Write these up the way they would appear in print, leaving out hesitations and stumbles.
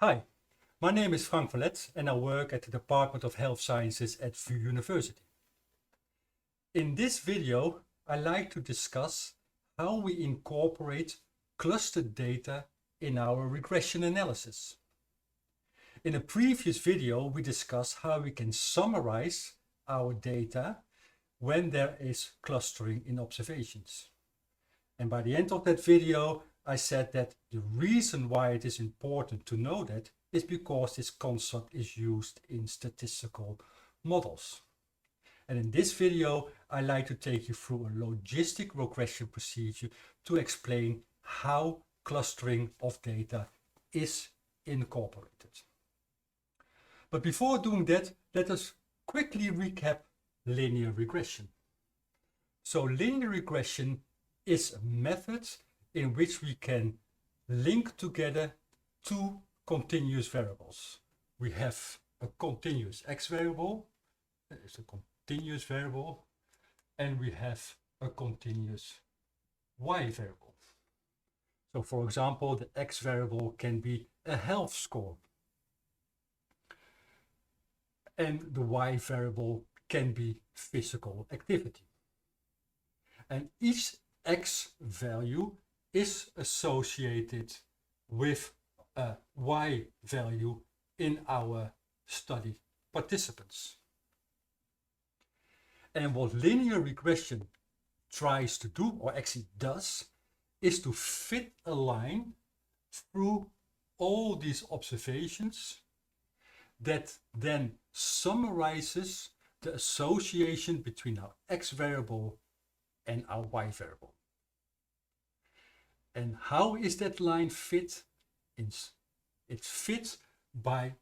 Hi, my name is Frank Verlet and I work at the Department of Health Sciences at VU University. In this video, I like to discuss how we incorporate clustered data in our regression analysis. In a previous video, we discussed how we can summarize our data when there is clustering in observations. And by the end of that video, I said that the reason why it is important to know that is because this concept is used in statistical models. And in this video, I like to take you through a logistic regression procedure to explain how clustering of data is incorporated. But before doing that, let us quickly recap linear regression. So linear regression is a method in which we can link together two continuous variables. We have a continuous x variable, that is a continuous variable, and we have a continuous y variable. So for example, the x variable can be a health score, and the y variable can be physical activity. And each x value is associated with a y value in our study participants. And what linear regression tries to do, or actually does, is to fit a line through all these observations that then summarizes the association between our x variable and our y variable. And how is that line fit? It's fit by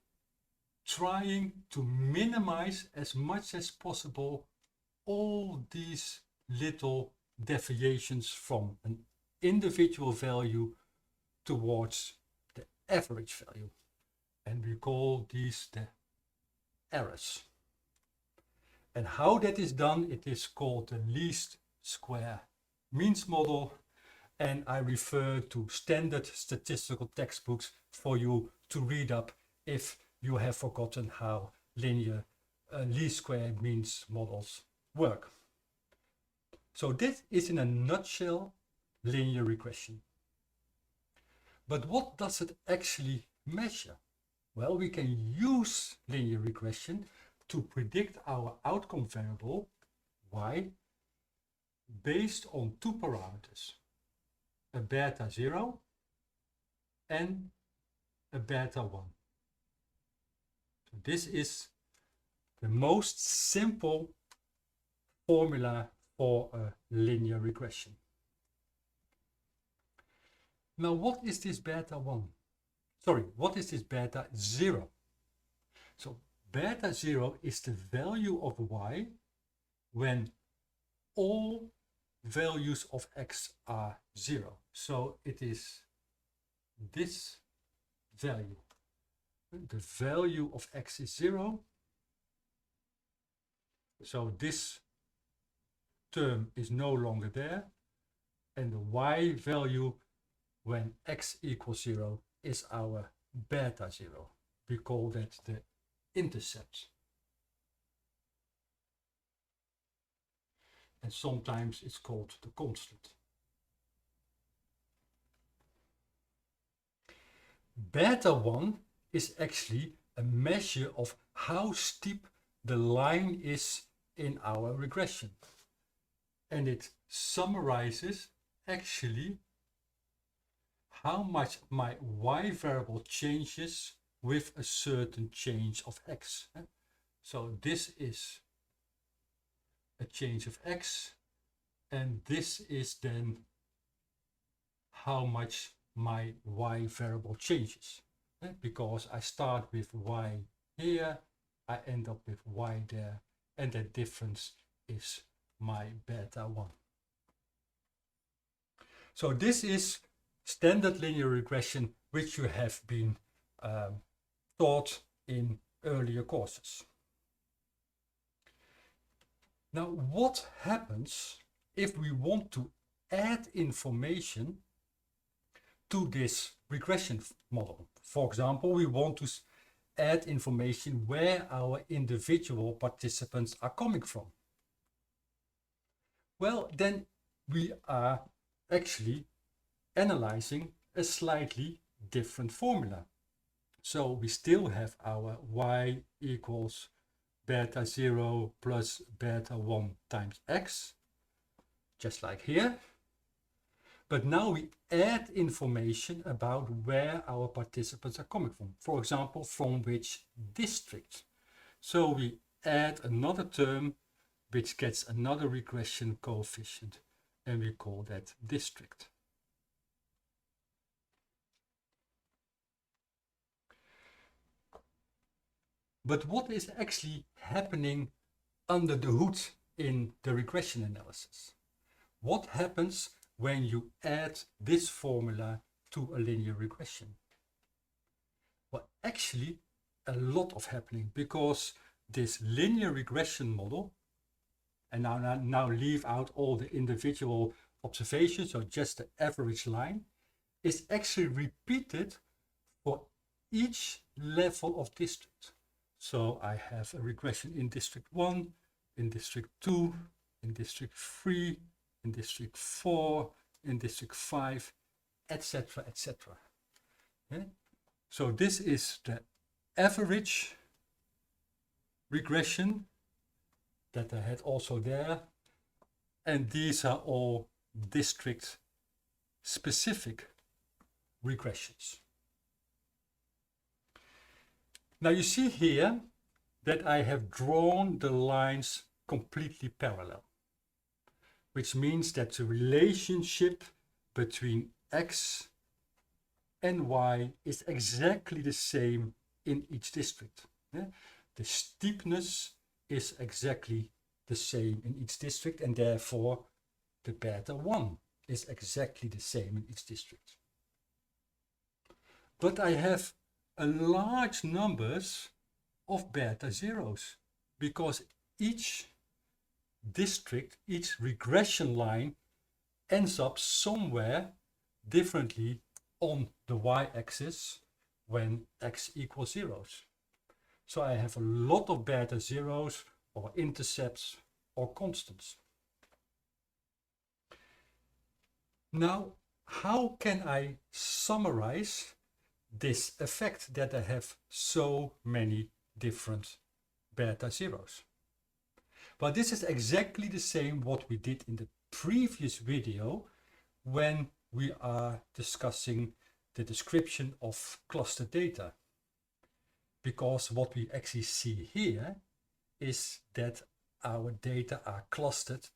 trying to minimize as much as possible all these little deviations from an individual value towards the average value. And we call these the errors. And how that is done, it is called the least square means model. And I refer to standard statistical textbooks for you to read up if you have forgotten how linear least square means models work. So this is in a nutshell linear regression. But what does it actually measure? Well, we can use linear regression to predict our outcome variable y based on two parameters, a beta 0 and a beta 1. So this is the most simple formula for a linear regression. Now, what is this beta 1? Sorry, what is this beta 0? So beta 0 is the value of y when all values of x are 0. So it is this value. The value of x is 0. So this term is no longer there. And the y value when x equals 0 is our beta 0. We call that the intercept. And sometimes it's called the constant. Beta 1 is actually a measure of how steep the line is in our regression. And it summarizes actually how much my y variable changes with a certain change of x. So this is a change of x, and this is then how much my y variable changes. Because I start with y here, I end up with y there, and that difference is my beta 1. So this is standard linear regression, which you have been taught in earlier courses. Now, what happens if we want to add information to this regression model. For example, we want to add information where our individual participants are coming from. Well, then we are actually analyzing a slightly different formula. So we still have our y equals beta 0 plus beta 1 times x, just like here. But now we add information about where our participants are coming from. For example, from which district. So we add another term which gets another regression coefficient, and we call that district. But what is actually happening under the hood in the regression analysis? What happens when you add this formula to a linear regression? Well, actually a lot of happening, because this linear regression model, and now leave out all the individual observations, so just the average line, is actually repeated for each level of district. So I have a regression in district 1, in district 2, in district 3, in district 4, in district 5, etc., etc. Yeah? So this is the average regression that I had also there, and these are all district specific regressions. Now you see here that I have drawn the lines completely parallel, which means that the relationship between x and y is exactly the same in each district. Yeah? The steepness is exactly the same in each district, and therefore the beta 1 is exactly the same in each district. But I have a large numbers of beta zeros, because each district, each regression line ends up somewhere differently on the y-axis when x equals zeros. So I have a lot of beta zeros or intercepts or constants. Now, how can I summarize this effect that I have so many different beta zeros? Well, this is exactly the same what we did in the previous video when we are discussing the description of cluster data. Because what we actually see here is that our data are clustered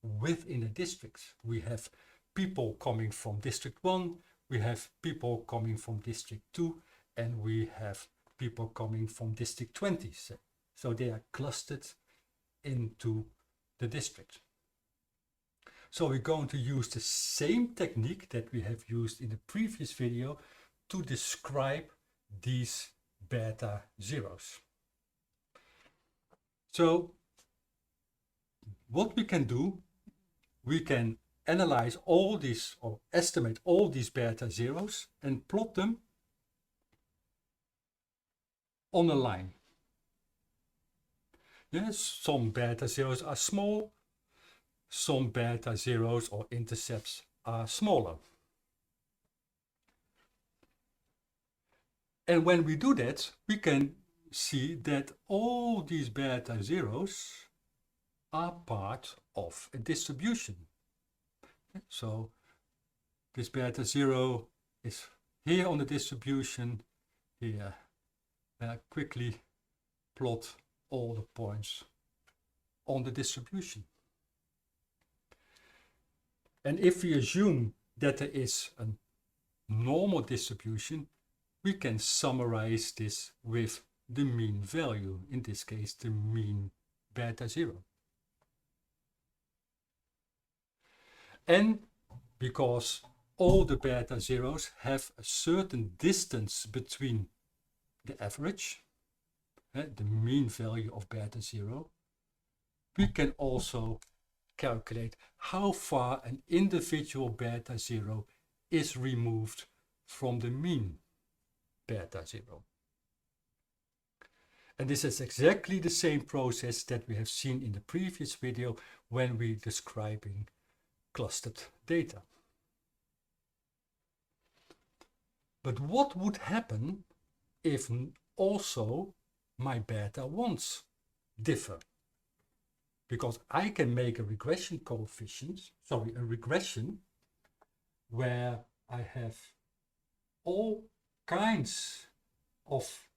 within a district. We have people coming from district 1, we have people coming from district 2, and we have people coming from district 20. So they are clustered into the district. So we're going to use the same technique that we have used in the previous video to describe these beta zeros. So what we can do, we can analyze all these or estimate all these beta zeros and plot them on a line. Yes, some beta zeros are small, some beta zeros or intercepts are smaller. And when we do that, we can see that all these beta zeros are part of a distribution. So this beta zero is here on the distribution, here. I quickly plot all the points on the distribution. And if we assume that there is a normal distribution, we can summarize this with the mean value, in this case the mean beta zero. And because all the beta zeros have a certain distance between the average, the mean value of beta zero, we can also calculate how far an individual beta zero is removed from the mean beta 0. And this is exactly the same process that we have seen in the previous video when we describing clustered data. But what would happen if also my beta 1s differ? Because I can make a regression a regression where I have all kinds of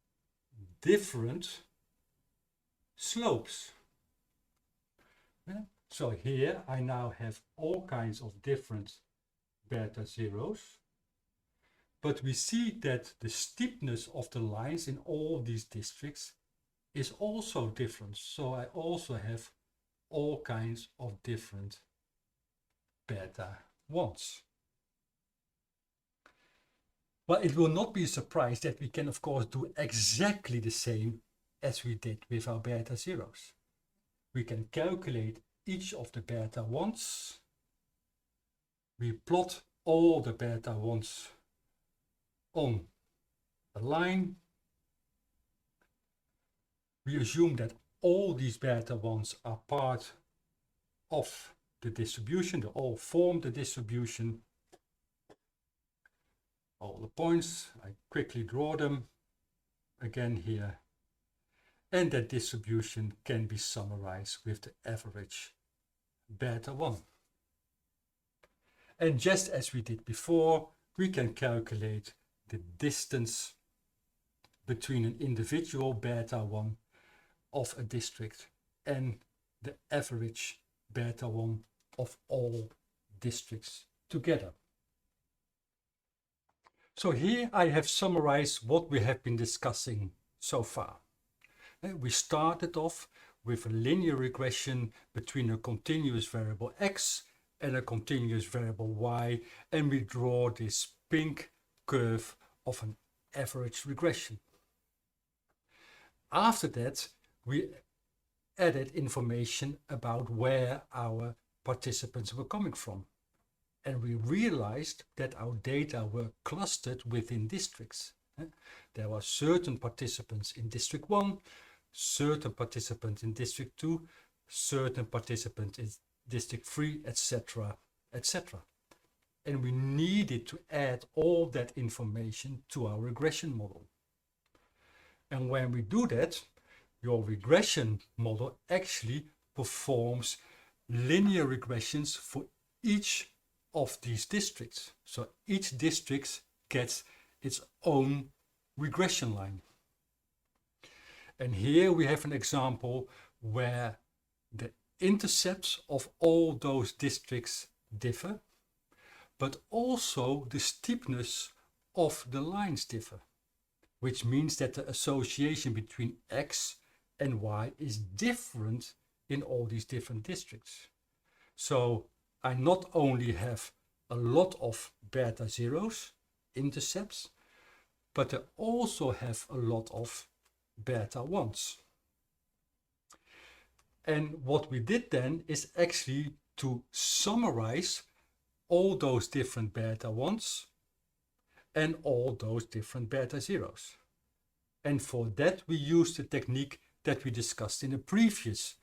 different slopes. Yeah? So here I now have all kinds of different beta 0s, but we see that the steepness of the lines in all these districts is also different. So I also have all kinds of different beta 1s. Well, it will not be a surprise that we can of course do exactly the same as we did with our beta 0s. We can calculate each of the beta 1s. We plot all the beta 1s on a line. We assume that all these beta 1s are part of the distribution, they all form the distribution. All the points, I quickly draw them again here. And that distribution can be summarized with the average beta 1. And just as we did before, we can calculate the distance between an individual beta 1 of a district and the average beta 1 of all districts together. So here I have summarized what we have been discussing so far. We started off with a linear regression between a continuous variable x and a continuous variable y, and we draw this pink curve of an average regression. After that, we added information about where our participants were coming from. And we realized that our data were clustered within districts. There were certain participants in district 1, certain participants in district 2, certain participants in district 3, etc., etc. And we needed to add all that information to our regression model. And when we do that, your regression model actually performs linear regressions for each of these districts. So each district gets its own regression line. And here we have an example where the intercepts of all those districts differ, but also the steepness of the lines differ, which means that the association between x and y is different in all these different districts. So I not only have a lot of beta 0s, intercepts, but I also have a lot of beta 1s. And what we did then is actually to summarize all those different beta 1s and all those different beta 0s. And for that we used the technique that we discussed in a previous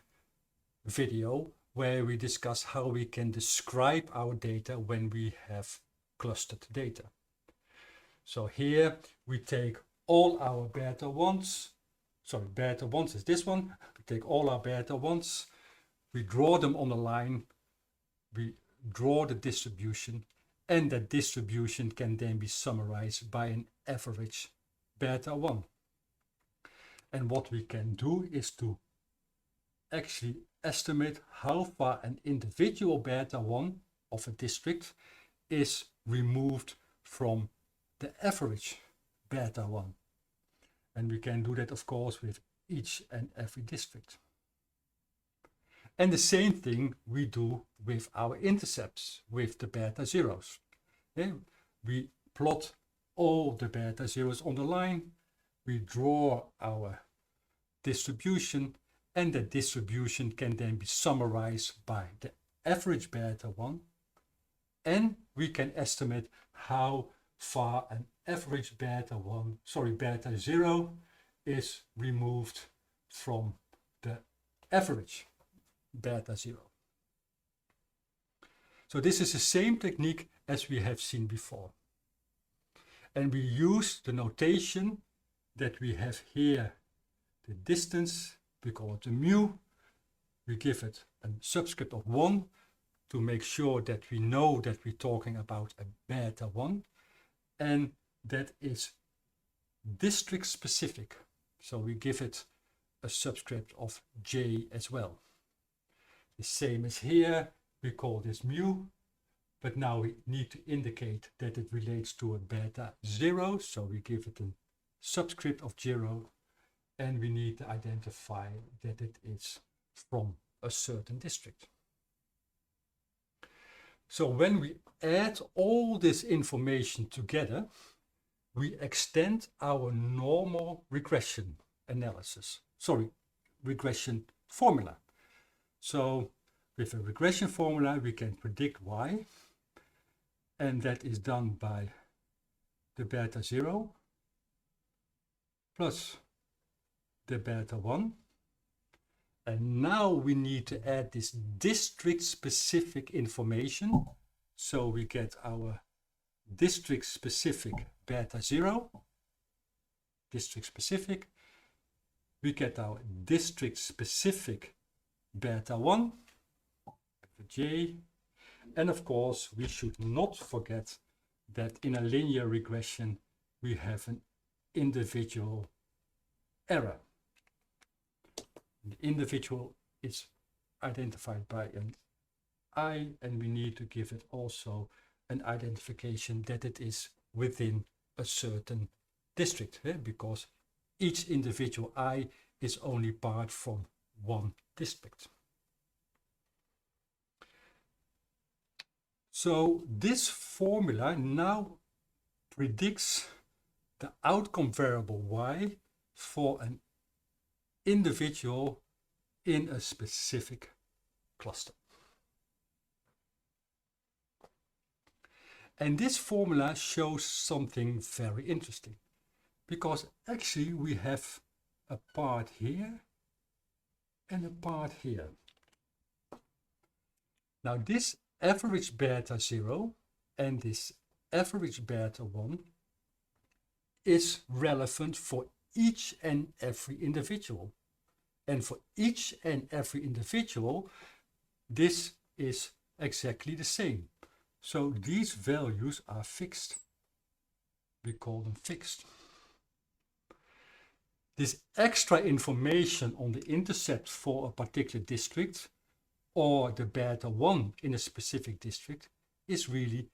video, where we discuss how we can describe our data when we have clustered data. So here we take all our beta 1s, beta 1s is this one. We take all our beta 1s, we draw them on a line, we draw the distribution, and that distribution can then be summarized by an average beta 1. And what we can do is to actually estimate how far an individual beta 1 of a district is removed from the average beta 1. And we can do that of course with each and every district. And the same thing we do with our intercepts, with the beta 0s. We plot all the beta 0s on the line, we draw our distribution, and the distribution can then be summarized by the average beta 1, and we can estimate how far an average beta 0 is removed from the average beta 0. So this is the same technique as we have seen before. And we use the notation that we have here, the distance, we call it the mu. We give it a subscript of 1 to make sure that we know that we're talking about a beta 1, and that is district specific. So we give it a subscript of j as well. The same as here, we call this mu, but now we need to indicate that it relates to a beta 0, so we give it a subscript of 0, and we need to identify that it is from a certain district. So when we add all this information together, we extend our normal regression formula. So with a regression formula, we can predict y, and that is done by the beta 0 plus the beta 1. And now we need to add this district specific information. So we get our district specific beta 0, district specific. We get our district specific beta 1, j. And of course, we should not forget that in a linear regression, we have an individual error. The individual is identified by an I, and we need to give it also an identification that it is within a certain district, because each individual I is only part from one district. So this formula now predicts the outcome variable y for an individual in a specific cluster. And this formula shows something very interesting, because actually we have a part here and a part here. Now this average beta 0 and this average beta 1 is relevant for each and every individual. And for each and every individual, this is exactly the same. So these values are fixed. We call them fixed. This extra information on the intercept for a particular district or the beta 1 in a specific district is really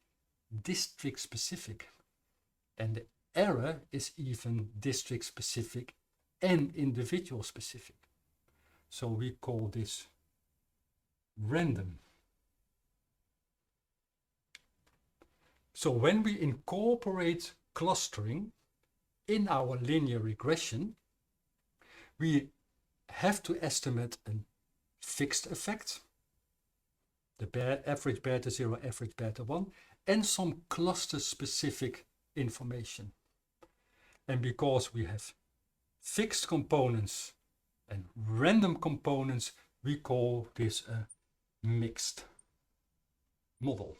district specific. And the error is even district specific and individual specific. So we call this random. So when we incorporate clustering in our linear regression, we have to estimate a fixed effect, the average beta 0, average beta 1, and some cluster specific information. And because we have fixed components and random components, we call this a mixed model.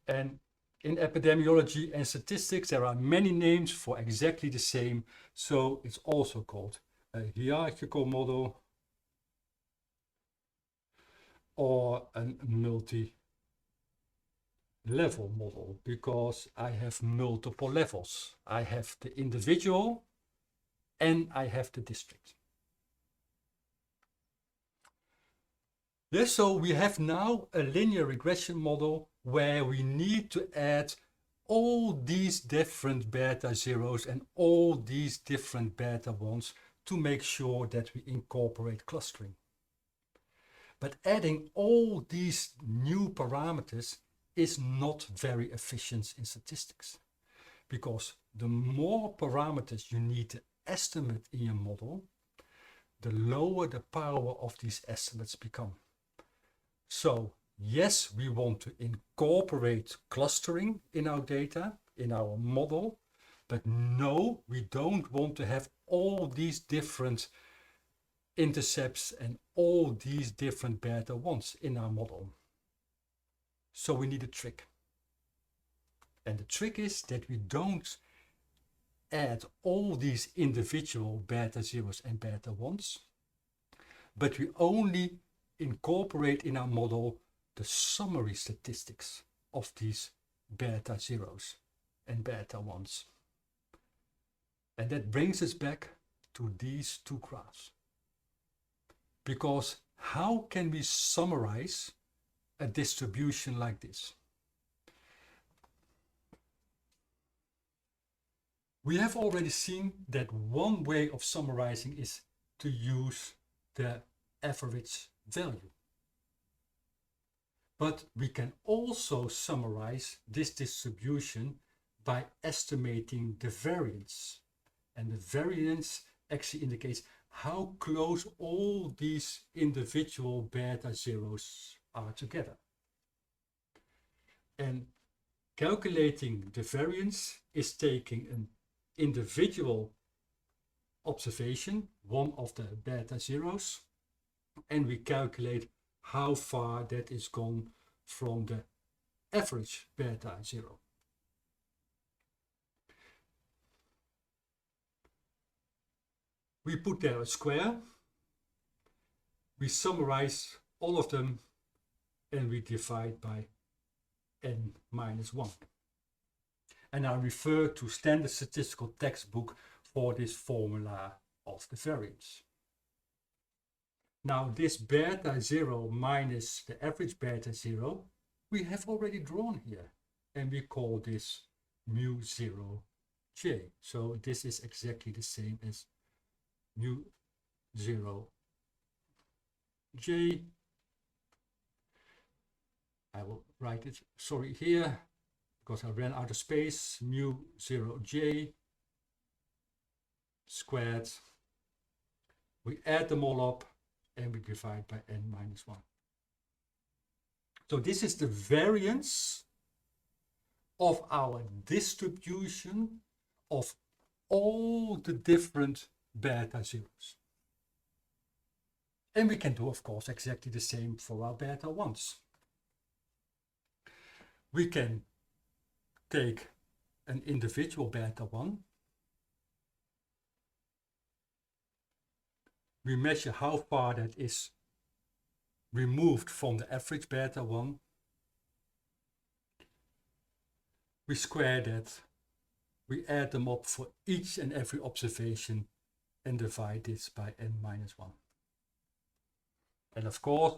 And in epidemiology and statistics, there are many names for exactly the same. So it's also called a hierarchical model or a multi-level model, because I have multiple levels. I have the individual and I have the district. Yes, so we have now a linear regression model where we need to add all these different beta 0s and all these different beta 1s to make sure that we incorporate clustering. But adding all these new parameters is not very efficient in statistics, because the more parameters you need to estimate in your model, the lower the power of these estimates become. So yes, we want to incorporate clustering in our data, in our model, but no, we don't want to have all these different intercepts and all these different beta 1s in our model. So we need a trick. And the trick is that we don't add all these individual beta 0s and beta 1s, but we only incorporate in our model the summary statistics of these beta 0s and beta 1s. And that brings us back to these two graphs. Because how can we summarize a distribution like this? We have already seen that one way of summarizing is to use the average value. But we can also summarize this distribution by estimating the variance. And the variance actually indicates how close all these individual beta 0s are together. And calculating the variance is taking an individual observation, one of the beta 0s, and we calculate how far that is gone from the average beta 0. We put there a square, we summarize all of them, and we divide by n minus 1. And I refer to standard statistical textbook for this formula of the variance. Now this beta 0 minus the average beta 0, we have already drawn here, and we call this mu 0 j. So this is exactly the same as mu 0 j. I will write it, sorry, here, because I ran out of space, mu 0 j squared. We add them all up and we divide by n minus 1. So this is the variance of our distribution of all the different beta 0s. And we can do, of course, exactly the same for our beta 1s. We can take an individual beta 1. We measure how far that is removed from the average beta 1. We square that. We add them up for each and every observation and divide this by n minus 1. And of course,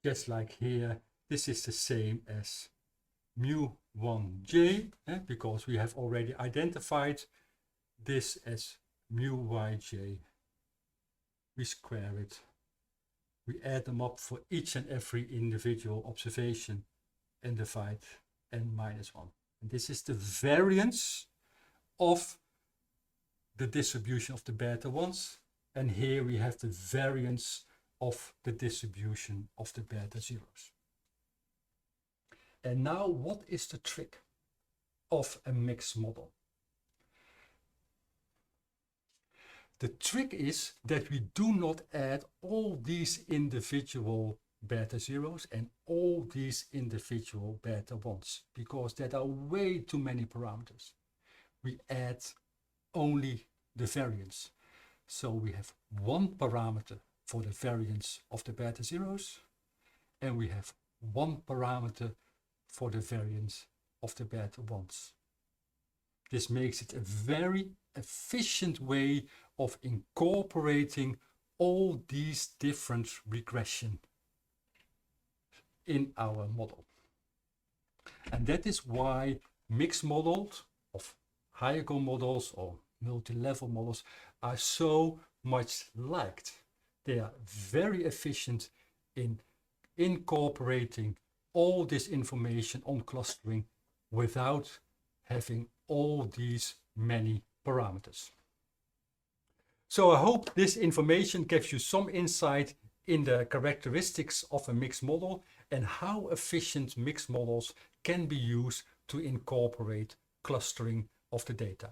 just like here, this is the same as mu 1j, because we have already identified this as mu yj. We square it. We add them up for each and every individual observation and divide n minus 1. And this is the variance of the distribution of the beta 1s. And here we have the variance of the distribution of the beta 0s. And now, what is the trick of a mixed model? The trick is that we do not add all these individual beta 0s and all these individual beta 1s, because there are way too many parameters. We add only the variance. So we have one parameter for the variance of the beta 0s, and we have one parameter for the variance of the beta 1s. This makes it a very efficient way of incorporating all these different regression in our model. And that is why mixed models of hierarchical models or multi-level models are so much liked. They are very efficient in incorporating all this information on clustering without having all these many parameters. So I hope this information gives you some insight in the characteristics of a mixed model and how efficient mixed models can be used to incorporate clustering of the data.